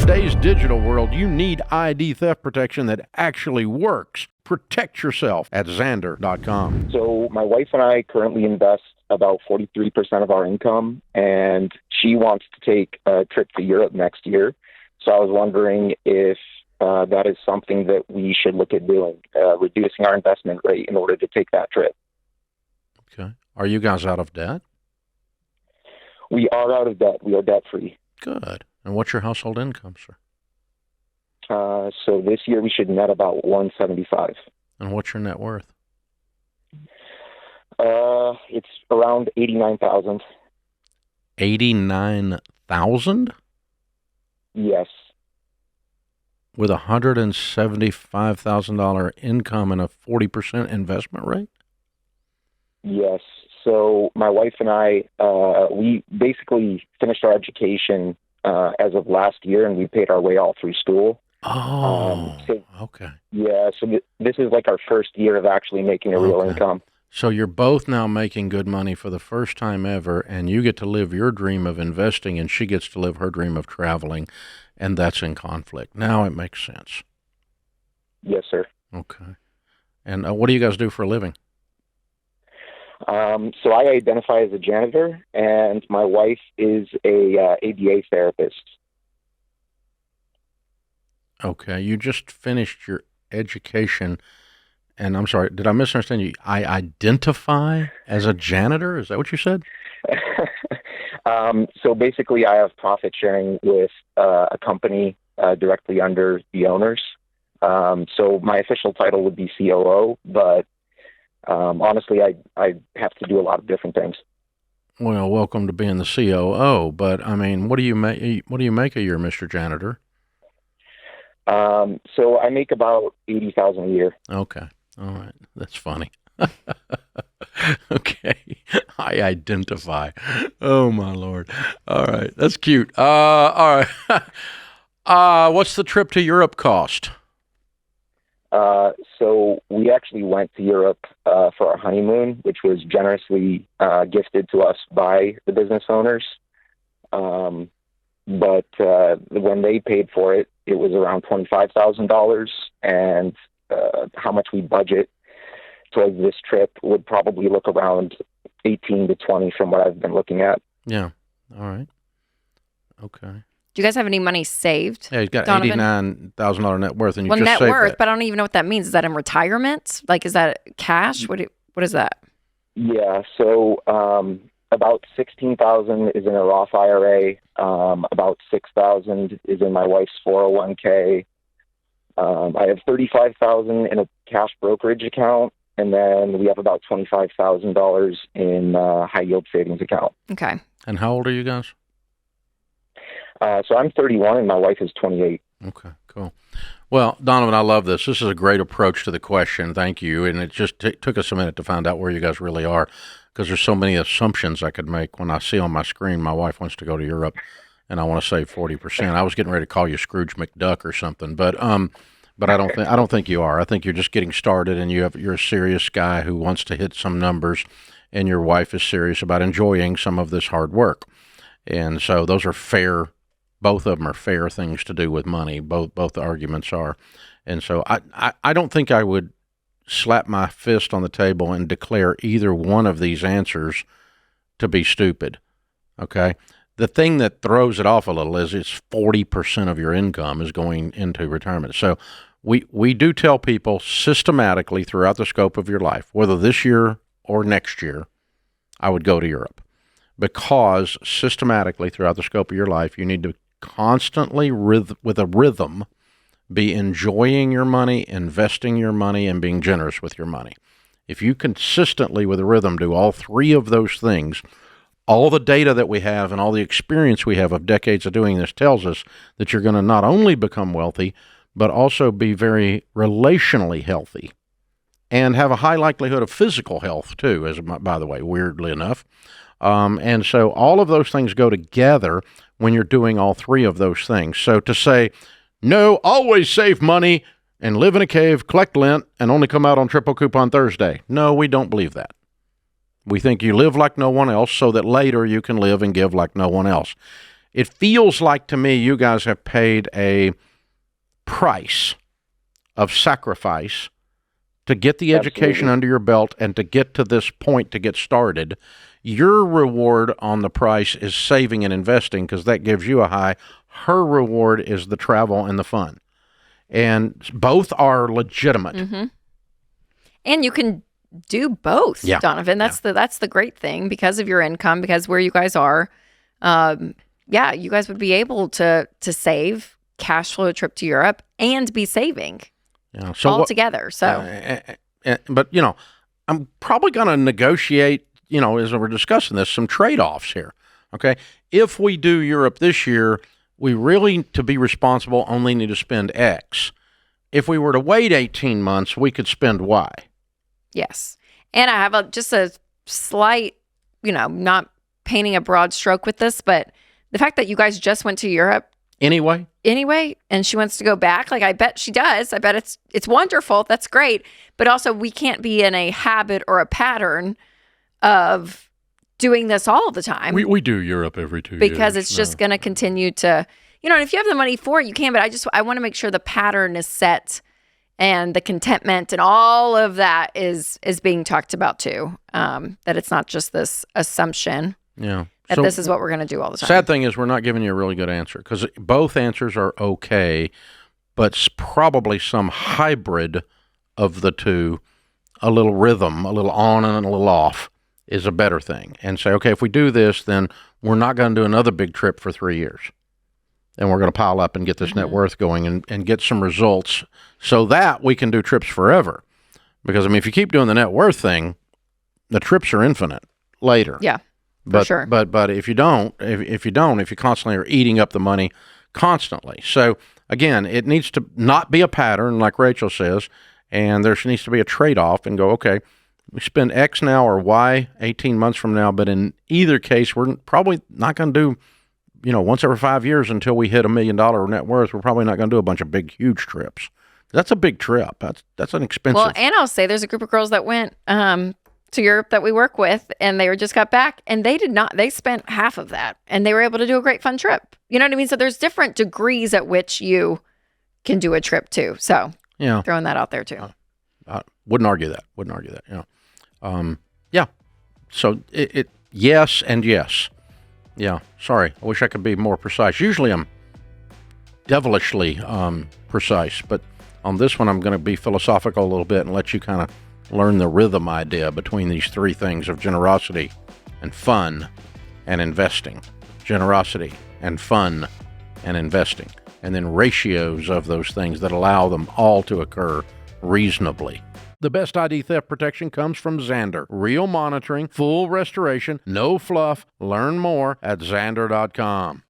today's digital world, you need ID theft protection that actually works. Protect yourself at Xandr.com. So my wife and I currently invest about 43% of our income, and she wants to take a trip to Europe next year. So I was wondering if that is something that we should look at doing, reducing our investment rate in order to take that trip. Okay. Are you guys out of debt? We are out of debt. We are debt-free. Good. And what's your household income, sir? So this year we should net about $175. And what's your net worth? It's around $89,000. 89,000? Yes. With a $175,000 income and a 40% investment rate? Yes. So my wife and I, we basically finished our education as of last year, and we paid our way all through school. Oh, okay. Yeah, so this is like our first year of actually making a real income. So you're both now making good money for the first time ever, and you get to live your dream of investing, and she gets to live her dream of traveling, and that's in conflict. Now it makes sense. Yes, sir. Okay. And what do you guys do for a living? So I identify as a janitor, and my wife is a ABA therapist. Okay. You just finished your education, and I'm sorry, did I misunderstand you? I identify as a janitor? Is that what you said? So basically I have profit sharing with a company directly under the owners. So my official title would be COO, but honestly, I have to do a lot of different things. Well, welcome to being the COO, but I mean, what do you make? What do you make a year, Mr. Janitor? So I make about $80,000 a year. Okay, all right, that's funny. Okay, I identify. Oh my Lord! All right, that's cute. All right. What's the trip to Europe cost? So we actually went to Europe for our honeymoon, which was generously gifted to us by the business owners. But when they paid for it, it was around $25,000, and how much we budget towards this trip would probably look around 18 to 20 from what I've been looking at. Yeah. All right. Okay. Do you guys have any money saved? Yeah, he's got $89,000 net worth, and you well, just net saved worth, that. but I don't even know what that means. Is that in retirement? Like, is that cash? What is that? Yeah. So about $16,000 is in a Roth IRA. About $6,000 is in my wife's 401k. I have $35,000 in a cash brokerage account, and then we have about $25,000 in high yield savings account. Okay. And how old are you guys? So I'm 31 and my wife is 28. Okay, cool. Well, Donovan, I love this. This is a great approach to the question. Thank you. And it just took us a minute to find out where you guys really are, because there's so many assumptions I could make when I see on my screen my wife wants to go to Europe and I want to save 40%. I was getting ready to call you Scrooge McDuck or something, but I don't think you are. I think you're just getting started, and you're a serious guy who wants to hit some numbers, and your wife is serious about enjoying some of this hard work. And so those are fair. Both of them are fair things to do with money. Both the arguments are. And so I don't think I would slap my fist on the table and declare either one of these answers to be stupid. Okay? The thing that throws it off a little is it's 40% of your income is going into retirement. So we do tell people systematically throughout the scope of your life, whether this year or next year, I would go to Europe. Because systematically throughout the scope of your life, you need to constantly, with a rhythm, be enjoying your money, investing your money, and being generous with your money. If you consistently, with a rhythm, do all three of those things, all the data that we have and all the experience we have of decades of doing this tells us that you're going to not only become wealthy, but also be very relationally healthy and have a high likelihood of physical health too, as by the way, weirdly enough. And so all of those things go together when you're doing all three of those things. So to say, no, always save money and live in a cave, collect lint, and only come out on triple coupon Thursday. No, we don't believe that. We think you live like no one else so that later you can live and give like no one else. it feels like to me you guys have paid a price of sacrifice to get the education Absolutely. under your belt and to get to this point to get started. Your reward on the price is saving and investing because that gives you a high. Her reward is the travel and the fun. And both are legitimate. Mm-hmm. And you can do both, Yeah. Donovan. That's the great thing because of your income, because where you guys are. You guys would be able to save, cash flow a trip to Europe, and be saving Yeah. So all what, together. So but you know, I'm probably going to negotiate, you know, as we're discussing this, some trade-offs here. Okay. If we do Europe this year, we really, to be responsible, only need to spend X. If we were to wait 18 months, we could spend Y. yes. And I have just a slight, not painting a broad stroke with this, but the fact that you guys just went to Europe Anyway, and she wants to go back, like I bet she does. I bet it's wonderful. That's great. But also we can't be in a habit or a pattern of doing this all the time. we do Europe every 2 years. Because it's just going to continue to, and if you have the money for it, you can, but I want to make sure the pattern is set and the contentment and all of that is being talked about too. That it's not just this assumption Yeah. that this is what we're going to do all the time. Sad thing is we're not giving you a really good answer because both answers are okay, but probably some hybrid of the two, a little rhythm, a little on and a little off is a better thing. And say, okay, if we do this, then we're not going to do another big trip for 3 years. And we're going to pile up and get this net worth going and get some results so that we can do trips forever. Because, I mean, if you keep doing the net worth thing, the trips are infinite later. Yeah. But, for sure. But if you constantly are eating up the money constantly. So again, it needs to not be a pattern like Rachel says, and there needs to be a trade-off and go, okay, we spend X now or Y 18 months from now, but in either case, we're probably not going to do, once every 5 years until we hit $1 million net worth. We're probably not going to do a bunch of big, huge trips. That's a big trip. That's an expensive. Well, and I'll say there's a group of girls that went to Europe that we work with, and they just got back, and they spent half of that, and they were able to do a great fun trip. You know what I mean? So there's different degrees at which you can do a trip too. So yeah, throwing that out there too. Wouldn't argue that. Yeah. So it yes and yes. Yeah. Sorry, I wish I could be more precise. Usually I'm devilishly precise, but on this one I'm going to be philosophical a little bit and let you kind of learn the rhythm idea between these three things of generosity and fun and investing. Generosity and fun and investing. And then ratios of those things that allow them all to occur reasonably. The best ID theft protection comes from Xandr. Real monitoring, full restoration, no fluff. Learn more at Xandr.com.